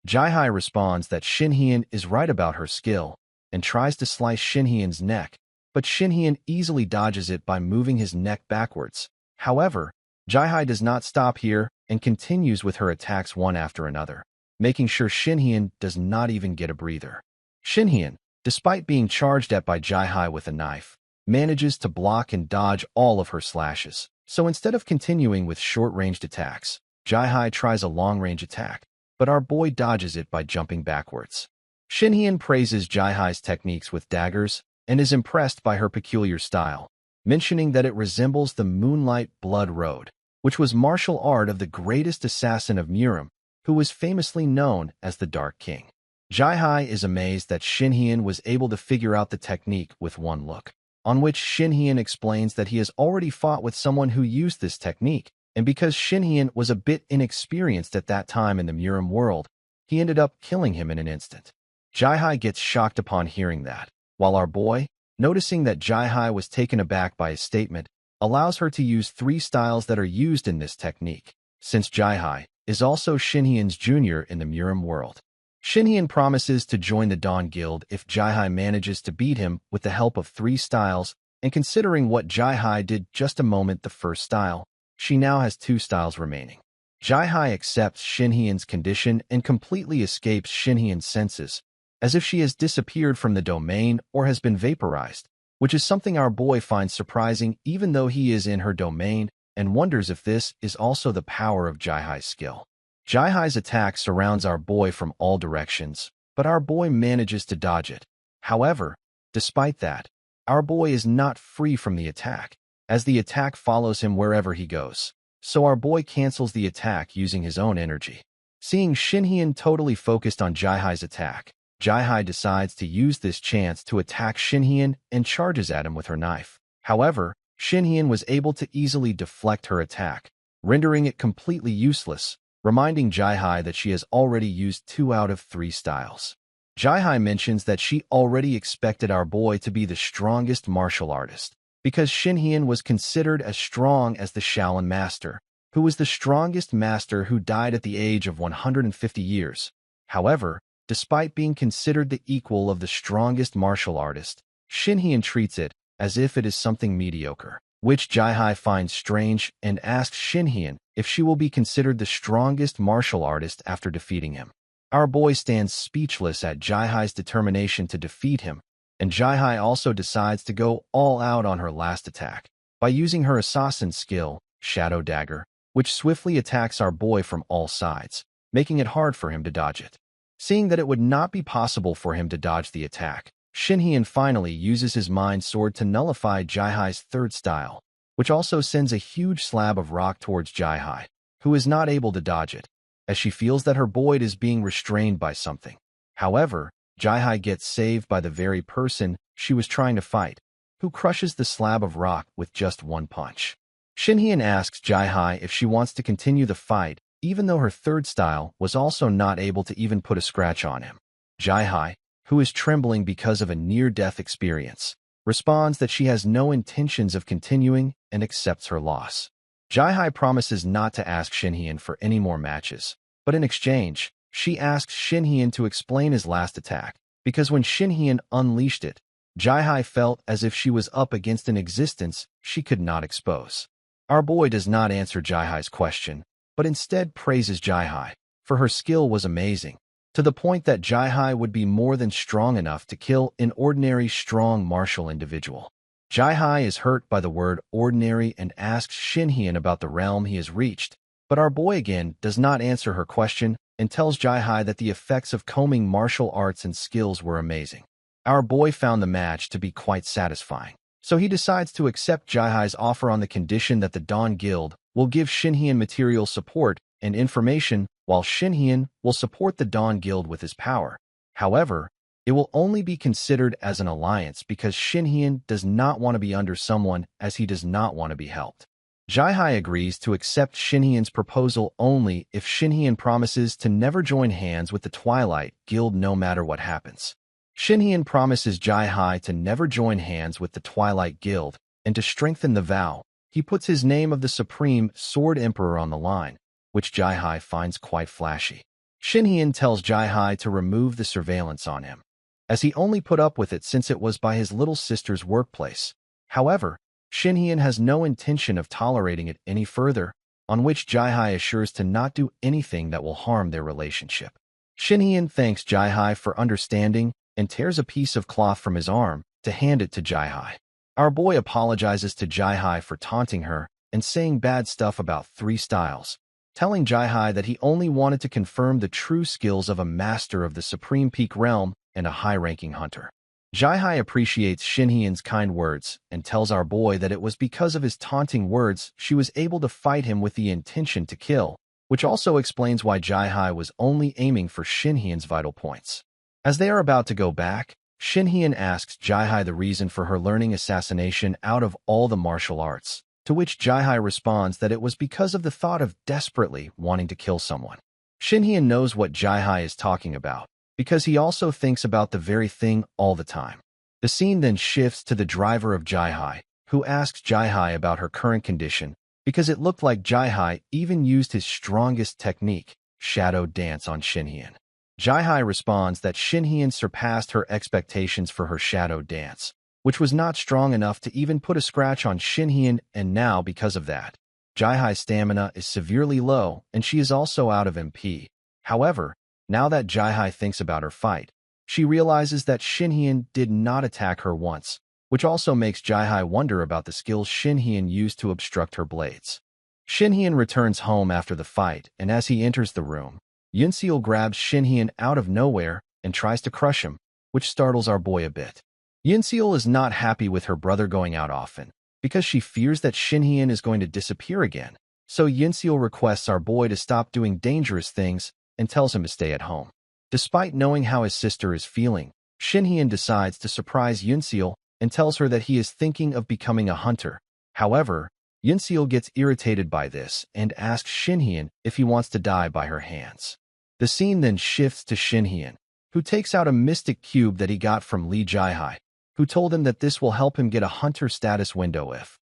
Jai-hai responds that Shin-hyeon is right about her skill, and tries to slice Shin-hyeon's neck, but Shin-hyeon easily dodges it by moving his neck backwards. However, Jai-hai does not stop here and continues with her attacks one after another, making sure Shin-hyeon does not even get a breather. Shinhyun, despite being charged at by Jai-hai with a knife, manages to block and dodge all of her slashes. So instead of continuing with short-ranged attacks, Jai-hai tries a long-range attack, but our boy dodges it by jumping backwards. Shinhyun praises Jai-hai's techniques with daggers and is impressed by her peculiar style, mentioning that it resembles the Moonlight Blood Road, which was martial art of the greatest assassin of Murim, who was famously known as the Dark King. Jai-hai is amazed that Shinhyun was able to figure out the technique with one look, on which Shinhyun explains that he has already fought with someone who used this technique, and because Shinhyun was a bit inexperienced at that time in the Murim world, he ended up killing him in an instant. Jai-hai gets shocked upon hearing that, while our boy, noticing that Jai-hai was taken aback by his statement, allows her to use 3 styles that are used in this technique, since Jai-hai is also Shinhyun's junior in the Murim world. Shinhyun promises to join the Dawn Guild if Jai-hai manages to beat him with the help of 3 styles, and considering what Jai-hai did just a moment the first style, she now has 2 styles remaining. Jai-hai accepts Shinhyun's condition and completely escapes Shinhyun's senses, as if she has disappeared from the domain or has been vaporized, which is something our boy finds surprising even though he is in her domain and wonders if this is also the power of Jai-hai's skill. Jai-hai's attack surrounds our boy from all directions, but our boy manages to dodge it. However, despite that, our boy is not free from the attack, as the attack follows him wherever he goes. So our boy cancels the attack using his own energy. Seeing Shinhyun totally focused on Jai-hai's attack, Jai-hai decides to use this chance to attack Shinhyun and charges at him with her knife. However, Shinhyun was able to easily deflect her attack, rendering it completely useless, reminding Jai-hai that she has already used 2 out of 3 styles. Jai-hai mentions that she already expected our boy to be the strongest martial artist, because Shinhyun was considered as strong as the Shaolin Master, who was the strongest master who died at the age of 150 years. However, despite being considered the equal of the strongest martial artist, Shinhyun treats it as if it is something mediocre, which Jai-hai finds strange and asks Shinhyun if she will be considered the strongest martial artist after defeating him. Our boy stands speechless at Jai-hai's determination to defeat him, and Jai-hai also decides to go all out on her last attack by using her assassin skill, Shadow Dagger, which swiftly attacks our boy from all sides, making it hard for him to dodge it. Seeing that it would not be possible for him to dodge the attack, Shinhyun finally uses his mind sword to nullify Jai-hai's 3rd style, which also sends a huge slab of rock towards Jai-hai, who is not able to dodge it, as she feels that her boy is being restrained by something. However, Jai-hai gets saved by the very person she was trying to fight, who crushes the slab of rock with just one punch. Shinhyun asks Jai-hai if she wants to continue the fight, even though her 3rd style was also not able to even put a scratch on him. Jai-hai, who is trembling because of a near-death experience, responds that she has no intentions of continuing and accepts her loss. Jai-hai promises not to ask Shinhyun for any more matches, but in exchange, she asks Shinhyun to explain his last attack, because when Shinhyun unleashed it, Jai-hai felt as if she was up against an existence she could not expose. Our boy does not answer Jai-hai's question, but instead praises Jai-hai, for her skill was amazing, to the point that Jai-hai would be more than strong enough to kill an ordinary strong martial individual. Jai-hai is hurt by the word ordinary and asks Shinhyun about the realm he has reached, but our boy again does not answer her question and tells Jai-hai that the effects of combing martial arts and skills were amazing. Our boy found the match to be quite satisfying, so he decides to accept Jai-hai's offer on the condition that the Dawn Guild will give Shinhyun material support and information, while Shinhyun will support the Dawn Guild with his power. However, it will only be considered as an alliance because Shinhyun does not want to be under someone as he does not want to be helped. Jai-hai agrees to accept Shinhyun's proposal only if Shinhyun promises to never join hands with the Twilight Guild no matter what happens. Shinhyun promises Jai-hai to never join hands with the Twilight Guild, and to strengthen the vow, he puts his name of the Supreme Sword Emperor on the line, which Jai-hai finds quite flashy. Shinhyun tells Jai-hai to remove the surveillance on him, as he only put up with it since it was by his little sister's workplace. However, Shinhyun has no intention of tolerating it any further, on which Jai-hai assures to not do anything that will harm their relationship. Shinhyun thanks Jai-hai for understanding and tears a piece of cloth from his arm to hand it to Jai-hai. Our boy apologizes to Jai-hai for taunting her and saying bad stuff about 3 styles, telling Jai-hai that he only wanted to confirm the true skills of a master of the Supreme Peak Realm and a high-ranking hunter. Jai-hai appreciates Shinhyeon's kind words and tells our boy that it was because of his taunting words she was able to fight him with the intention to kill, which also explains why Jai-hai was only aiming for Shinhyeon's vital points. As they are about to go back, Shinhyeon asks Jai-hai the reason for her learning assassination out of all the martial arts, to which Jai-hai responds that it was because of the thought of desperately wanting to kill someone. Shinhyeon knows what Jai-hai is talking about, because he also thinks about the very thing all the time. The scene then shifts to the driver of Jai-hai, who asks Jai-hai about her current condition, because it looked like Jai-hai even used his strongest technique, shadow dance, on Shinhyeon. Jai-hai responds that Shinhyeon surpassed her expectations for her shadow dance, which was not strong enough to even put a scratch on Shinhyeon, and now, because of that, Jai-hai's stamina is severely low and she is also out of MP. However, now that Jai-hai thinks about her fight, she realizes that Shinhyeon did not attack her once, which also makes Jai-hai wonder about the skills Shinhyeon used to obstruct her blades. Shinhyeon returns home after the fight, and as he enters the room, Yoonseol grabs Shinhyeon out of nowhere and tries to crush him, which startles our boy a bit. Yoonseol is not happy with her brother going out often, because she fears that Shinhyeon is going to disappear again, so Yoonseol requests our boy to stop doing dangerous things and tells him to stay at home. Despite knowing how his sister is feeling, Shinhyeon decides to surprise Yoonseol and tells her that he is thinking of becoming a hunter. However, Yoonseol gets irritated by this and asks Shinhyeon if he wants to die by her hands. The scene then shifts to Shinhyeon, who takes out a mystic cube that he got from Lee Jai-hai, who told him that this will help him get a hunter status window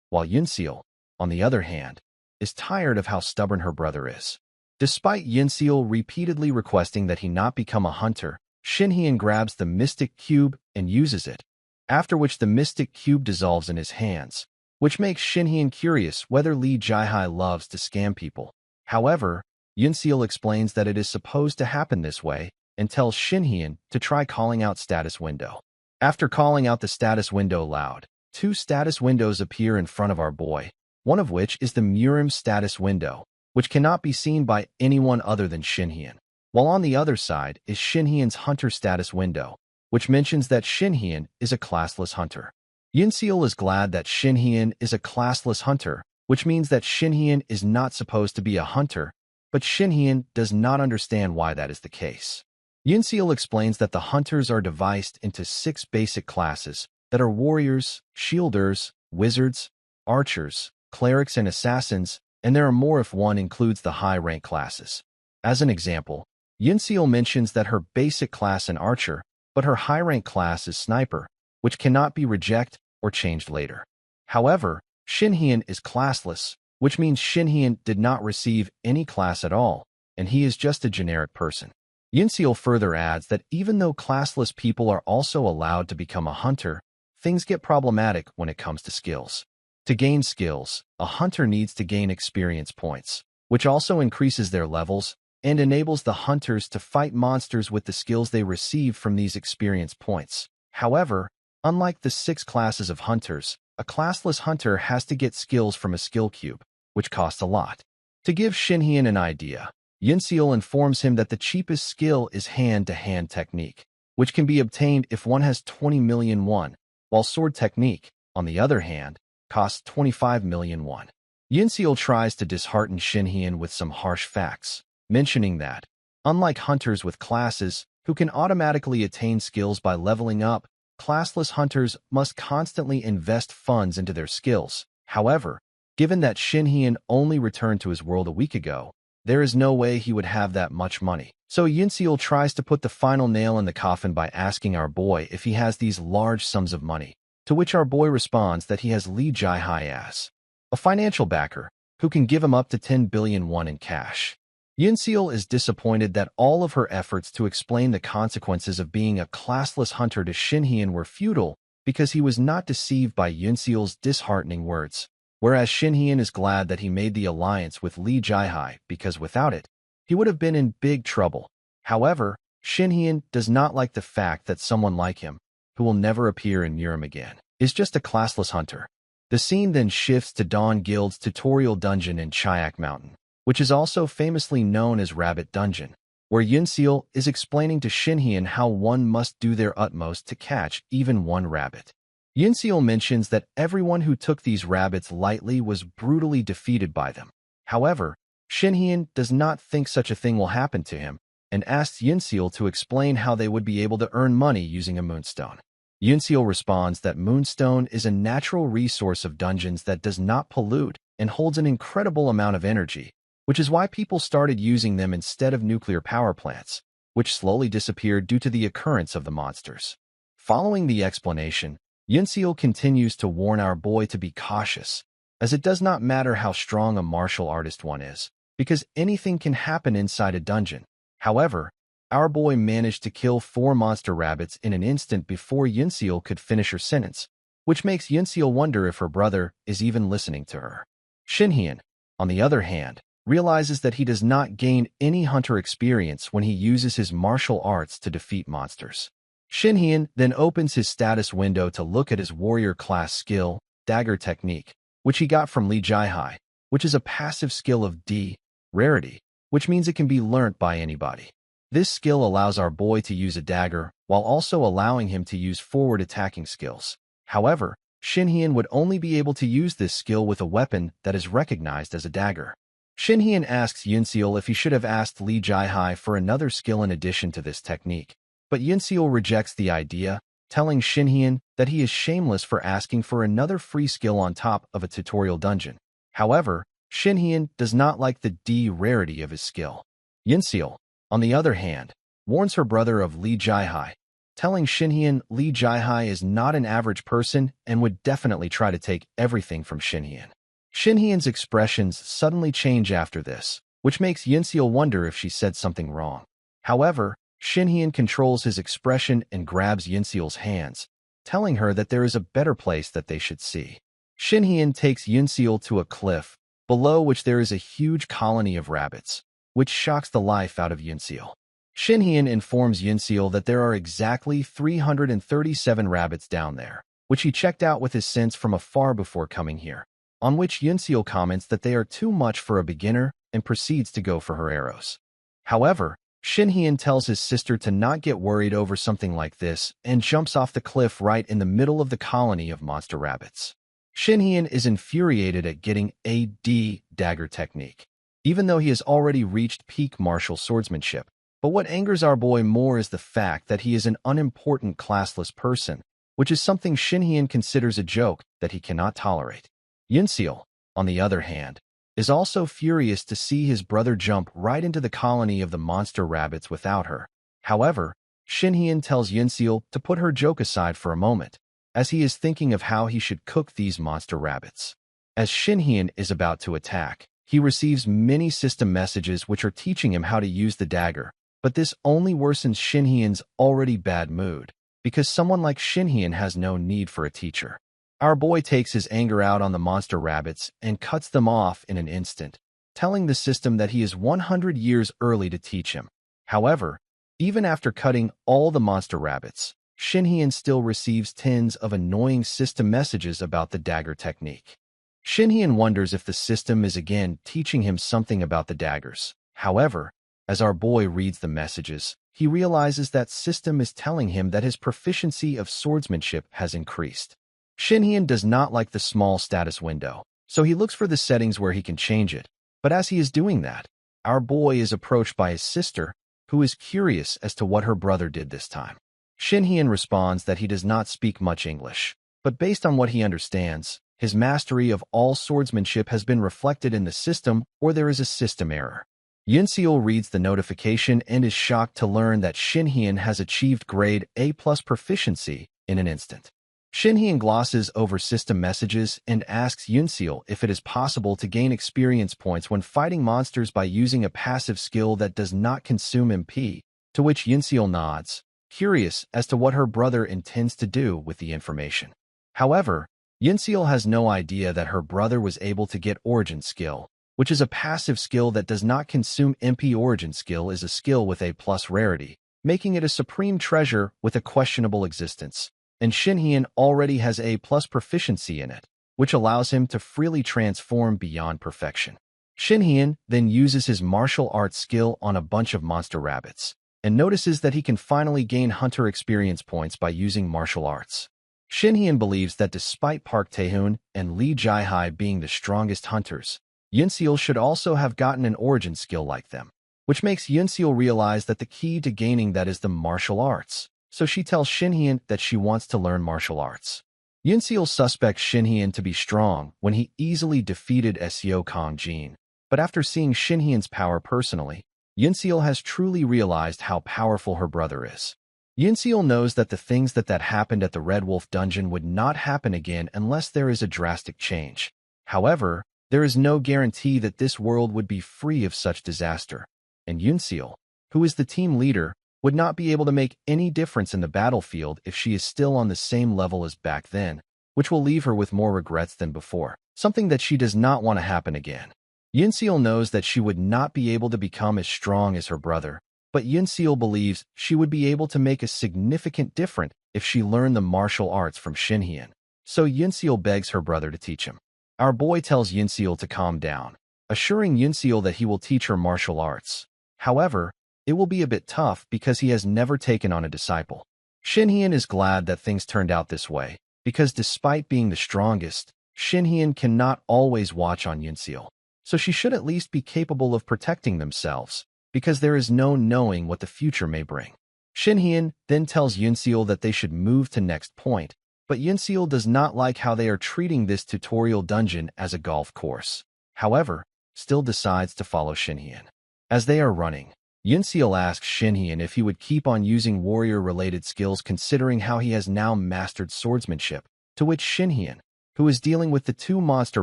while Yoonseol, on the other hand, is tired of how stubborn her brother is. Despite Yoonseol repeatedly requesting that he not become a hunter, Shinhyeon grabs the mystic cube and uses it, after which the mystic cube dissolves in his hands, which makes Shinhyeon curious whether Lee Jai-hai loves to scam people. However, Yoonseol explains that it is supposed to happen this way and tells Shinhyeon to try calling out status window. After calling out the status window loud, 2 status windows appear in front of our boy, one of which is the Murim status window, which cannot be seen by anyone other than Shinhyeon, while on the other side is Shinhyeon's hunter status window, which mentions that Shinhyeon is a classless hunter. Yoonseol is glad that Shinhyeon is a classless hunter, which means that Shinhyeon is not supposed to be a hunter, but Shinhyeon does not understand why that is the case. Yoonseol explains that the hunters are divided into 6 basic classes that are warriors, shielders, wizards, archers, clerics, and assassins, and there are more if one includes the high-rank classes. As an example, Yoonseol mentions that her basic class is archer, but her high-rank class is sniper, which cannot be rejected or changed later. However, Shinhyeon is classless, which means Shinhyeon did not receive any class at all, and he is just a generic person. Yoonseol further adds that even though classless people are also allowed to become a hunter, things get problematic when it comes to skills. To gain skills, a hunter needs to gain experience points, which also increases their levels and enables the hunters to fight monsters with the skills they receive from these experience points. However, unlike the 6 classes of hunters, a classless hunter has to get skills from a skill cube, which costs a lot. To give Shinhyeon an idea, Yoonseol informs him that the cheapest skill is hand-to-hand technique, which can be obtained if one has 20 million won, while sword technique, on the other hand, costs 25 million won. Yoonseol tries to dishearten Shinhyeon with some harsh facts, mentioning that, unlike hunters with classes, who can automatically attain skills by leveling up, classless hunters must constantly invest funds into their skills. However, given that Shinhyeon only returned to his world a week ago, there is no way he would have that much money. So Yoonseol tries to put the final nail in the coffin by asking our boy if he has these large sums of money, to which our boy responds that he has Lee Jai-hai as a financial backer who can give him up to 10 billion won in cash. Yoonseol is disappointed that all of her efforts to explain the consequences of being a classless hunter to Shinhyeon were futile because he was not deceived by Yoonseol's disheartening words, whereas Shinhyeon is glad that he made the alliance with Lee Jai-hai because without it, he would have been in big trouble. However, Shinhyun does not like the fact that someone like him, who will never appear in Murim again, is just a classless hunter. The scene then shifts to Dawn Guild's tutorial dungeon in Chayak Mountain, which is also famously known as Rabbit Dungeon, where Yunseal is explaining to Shinhyun how one must do their utmost to catch even one rabbit. Yunseal mentions that everyone who took these rabbits lightly was brutally defeated by them. However, Shinhyun does not think such a thing will happen to him, and asks Yunseal to explain how they would be able to earn money using a moonstone. Yunseal responds that moonstone is a natural resource of dungeons that does not pollute and holds an incredible amount of energy, which is why people started using them instead of nuclear power plants, which slowly disappeared due to the occurrence of the monsters. Following the explanation, Yunseal continues to warn our boy to be cautious, as it does not matter how strong a martial artist one is, because anything can happen inside a dungeon. However, our boy managed to kill 4 monster rabbits in an instant before Yunseal could finish her sentence, which makes Yunseal wonder if her brother is even listening to her. Shinhyun, on the other hand, realizes that he does not gain any hunter experience when he uses his martial arts to defeat monsters. Shinhyun then opens his status window to look at his warrior class skill, Dagger Technique, which he got from Lee Jai-hai, which is a passive skill of D, rarity, which means it can be learnt by anybody. This skill allows our boy to use a dagger, while also allowing him to use forward attacking skills. However, Shinhyun would only be able to use this skill with a weapon that is recognized as a dagger. Shinhyun asks Yunseal if he should have asked Lee Jai-hai for another skill in addition to this technique, but Yunseal rejects the idea, telling Shinhyun that he is shameless for asking for another free skill on top of a tutorial dungeon. However, Shinhyun does not like the D rarity of his skill. Yunseal, on the other hand, warns her brother of Lee Jai-hai, telling Shinhyun Lee Jai-hai is not an average person and would definitely try to take everything from Shinhyun. Shinhyun's expressions suddenly change after this, which makes Yunseal wonder if she said something wrong. However, Shinhyun controls his expression and grabs Yunseal's hands, telling her that there is a better place that they should see. Shinhyun takes Yunseal to a cliff, below which there is a huge colony of rabbits, which shocks the life out of Yunseal. Shinhyun informs Yunseal that there are exactly 337 rabbits down there, which he checked out with his sense from afar before coming here, on which Yunseal comments that they are too much for a beginner and proceeds to go for her arrows. However, Shinhyun tells his sister to not get worried over something like this and jumps off the cliff right in the middle of the colony of monster rabbits. Shinhyun is infuriated at getting a D dagger technique, even though he has already reached peak martial swordsmanship. But what angers our boy more is the fact that he is an unimportant classless person, which is something Shinhyun considers a joke that he cannot tolerate. Yunseal, on the other hand, is also furious to see his brother jump right into the colony of the monster rabbits without her. However, Shinhyun tells Yunseal to put her joke aside for a moment, as he is thinking of how he should cook these monster rabbits. As Shinhyun is about to attack, he receives many system messages which are teaching him how to use the dagger, but this only worsens Shinhyun's already bad mood, because someone like Shinhyun has no need for a teacher. Our boy takes his anger out on the monster rabbits and cuts them off in an instant, telling the system that he is 100 years early to teach him. However, even after cutting all the monster rabbits, Shinhyun still receives tens of annoying system messages about the dagger technique. Shinhyun wonders if the system is again teaching him something about the daggers. However, as our boy reads the messages, he realizes that system is telling him that his proficiency of swordsmanship has increased. Shinhyun does not like the small status window, so he looks for the settings where he can change it. But as he is doing that, our boy is approached by his sister, who is curious as to what her brother did this time. Shinhyun responds that he does not speak much English, but based on what he understands, his mastery of all swordsmanship has been reflected in the system, or there is a system error. Yunseal reads the notification and is shocked to learn that Shinhyun has achieved grade A+ proficiency in an instant. Shinhyun glosses over system messages and asks Yunseal if it is possible to gain experience points when fighting monsters by using a passive skill that does not consume MP, to which Yunseal nods, curious as to what her brother intends to do with the information. However, Yunseal has no idea that her brother was able to get Origin Skill, which is a passive skill that does not consume MP. Origin Skill is a skill with A+ rarity, making it a supreme treasure with a questionable existence. And Shinhyun already has A+ proficiency in it, which allows him to freely transform beyond perfection. Shinhyun then uses his martial arts skill on a bunch of monster rabbits, and notices that he can finally gain hunter experience points by using martial arts. Shinhyun believes that despite Park Tae-hoon and Lee Jae-hai being the strongest hunters, Yoonseol should also have gotten an origin skill like them, which makes Yoonseol realize that the key to gaining that is the martial arts. So she tells Shinhyun that she wants to learn martial arts. Yoonseol suspects Shinhyun to be strong when he easily defeated Seo Kang-jin, but after seeing Shinhyun's power personally, Yoonseol has truly realized how powerful her brother is. Yoonseol knows that the things that happened at the Red Wolf dungeon would not happen again unless there is a drastic change. However, there is no guarantee that this world would be free of such disaster, and Yoonseol, who is the team leader, would not be able to make any difference in the battlefield if she is still on the same level as back then, which will leave her with more regrets than before, something that she does not want to happen again. Yoonseol knows that she would not be able to become as strong as her brother, but Yoonseol believes she would be able to make a significant difference if she learned the martial arts from Shinhyun. So Yoonseol begs her brother to teach him. Our boy tells Yoonseol to calm down, assuring Yoonseol that he will teach her martial arts. However, it will be a bit tough because he has never taken on a disciple. Shinhyun is glad that things turned out this way, because despite being the strongest, Shinhyun cannot always watch on Yoonseol. So she should at least be capable of protecting themselves, because there is no knowing what the future may bring. Shinhyun then tells Yoonseol that they should move to next point, but Yoonseol does not like how they are treating this tutorial dungeon as a golf course. However, still decides to follow Shinhyun. As they are running, Yoonseol asks Shinhyun if he would keep on using warrior-related skills considering how he has now mastered swordsmanship, to which Shinhyun, who is dealing with the two monster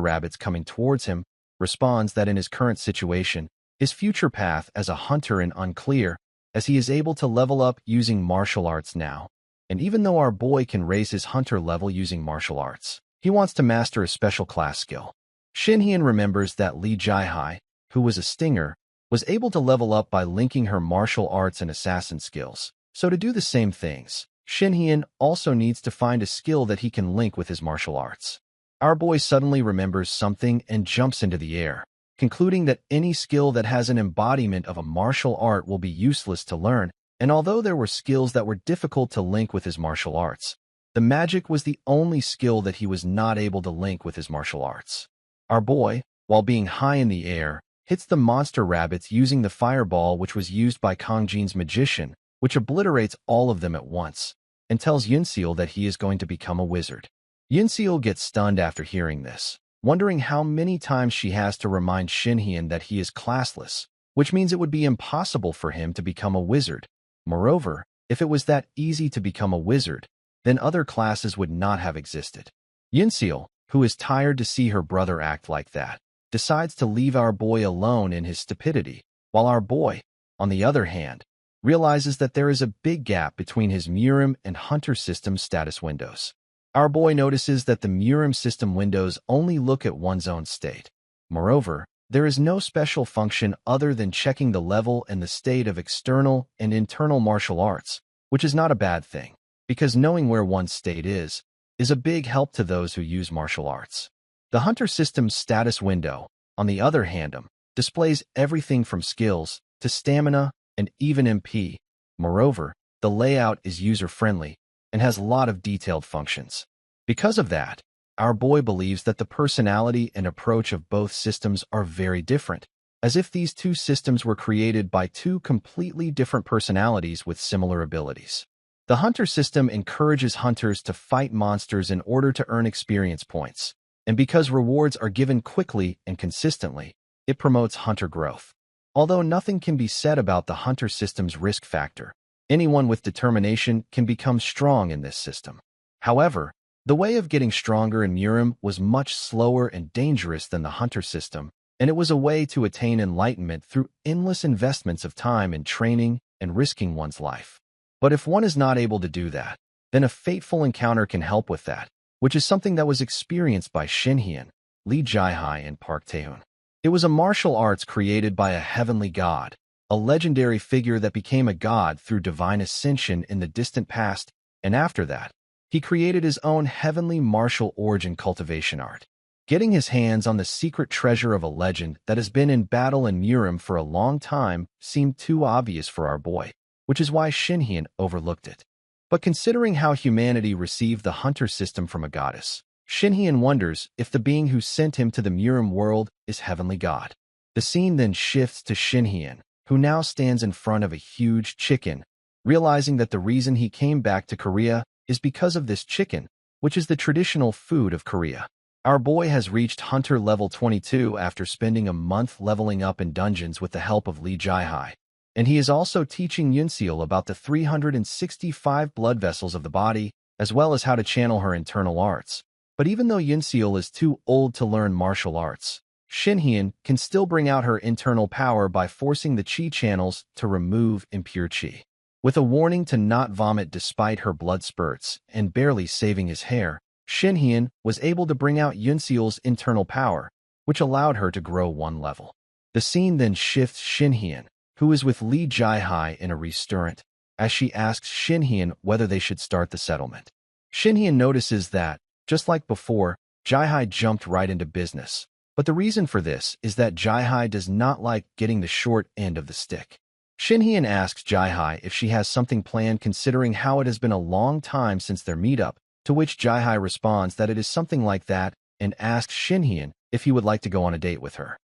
rabbits coming towards him, responds that in his current situation, his future path as a hunter is unclear, as he is able to level up using martial arts now. And even though our boy can raise his hunter level using martial arts, he wants to master a special class skill. Shinhyun remembers that Lee Jae-hai, who was a stinger, was able to level up by linking her martial arts and assassin skills. So to do the same things, Shinhyun also needs to find a skill that he can link with his martial arts. Our boy suddenly remembers something and jumps into the air, concluding that any skill that has an embodiment of a martial art will be useless to learn, and although there were skills that were difficult to link with his martial arts, the magic was the only skill that he was not able to link with his martial arts. Our boy, while being high in the air, hits the monster rabbits using the fireball which was used by Kang-jin's magician, which obliterates all of them at once, and tells Yoonseol that he is going to become a wizard. Yoonseol gets stunned after hearing this, wondering how many times she has to remind Shinhyun that he is classless, which means it would be impossible for him to become a wizard. Moreover, if it was that easy to become a wizard, then other classes would not have existed. Yoonseol, who is tired to see her brother act like that, decides to leave our boy alone in his stupidity, while our boy, on the other hand, realizes that there is a big gap between his Murim and Hunter system status windows. Our boy notices that the Murim system windows only look at one's own state. Moreover, there is no special function other than checking the level and the state of external and internal martial arts, which is not a bad thing, because knowing where one's state is a big help to those who use martial arts. The Hunter system's status window, on the other hand, displays everything from skills to stamina and even MP. Moreover, the layout is user-friendly and has a lot of detailed functions. Because of that, our boy believes that the personality and approach of both systems are very different, as if these two systems were created by two completely different personalities with similar abilities. The Hunter system encourages hunters to fight monsters in order to earn experience points, and because rewards are given quickly and consistently, it promotes hunter growth. Although nothing can be said about the Hunter system's risk factor, anyone with determination can become strong in this system. However, the way of getting stronger in Murim was much slower and dangerous than the Hunter system, and it was a way to attain enlightenment through endless investments of time in training and risking one's life. But if one is not able to do that, then a fateful encounter can help with that, which is something that was experienced by Shinhyun, Lee Jae-hai, and Park Tae-hoon. It was a martial arts created by a heavenly god, a legendary figure that became a god through divine ascension in the distant past, and after that, he created his own heavenly martial origin cultivation art. Getting his hands on the secret treasure of a legend that has been in battle in Murim for a long time seemed too obvious for our boy, which is why Shinhyun overlooked it. But considering how humanity received the hunter system from a goddess, Shinhyun wonders if the being who sent him to the Murim world is heavenly god. The scene then shifts to Shinhyun, who now stands in front of a huge chicken, realizing that the reason he came back to Korea is because of this chicken, which is the traditional food of Korea. Our boy has reached Hunter level 22 after spending a month leveling up in dungeons with the help of Lee Jae-hai. And he is also teaching Yunseal about the 365 blood vessels of the body, as well as how to channel her internal arts. But even though Yunseal is too old to learn martial arts, Shinhyun can still bring out her internal power by forcing the chi channels to remove impure chi. With a warning to not vomit despite her blood spurts and barely saving his hair, Shinhyun was able to bring out Yunseal's internal power, which allowed her to grow one level. The scene then shifts Shinhyun, who is with Lee Jae-hai in a restaurant, as she asks Shinhyun whether they should start the settlement. Shinhyun notices that, just like before, Jae-hai jumped right into business. But the reason for this is that Jae-hai does not like getting the short end of the stick. Shinhyun asks Jae-hai if she has something planned considering how it has been a long time since their meetup, to which Jae-hai responds that it is something like that and asks Shinhyun if he would like to go on a date with her.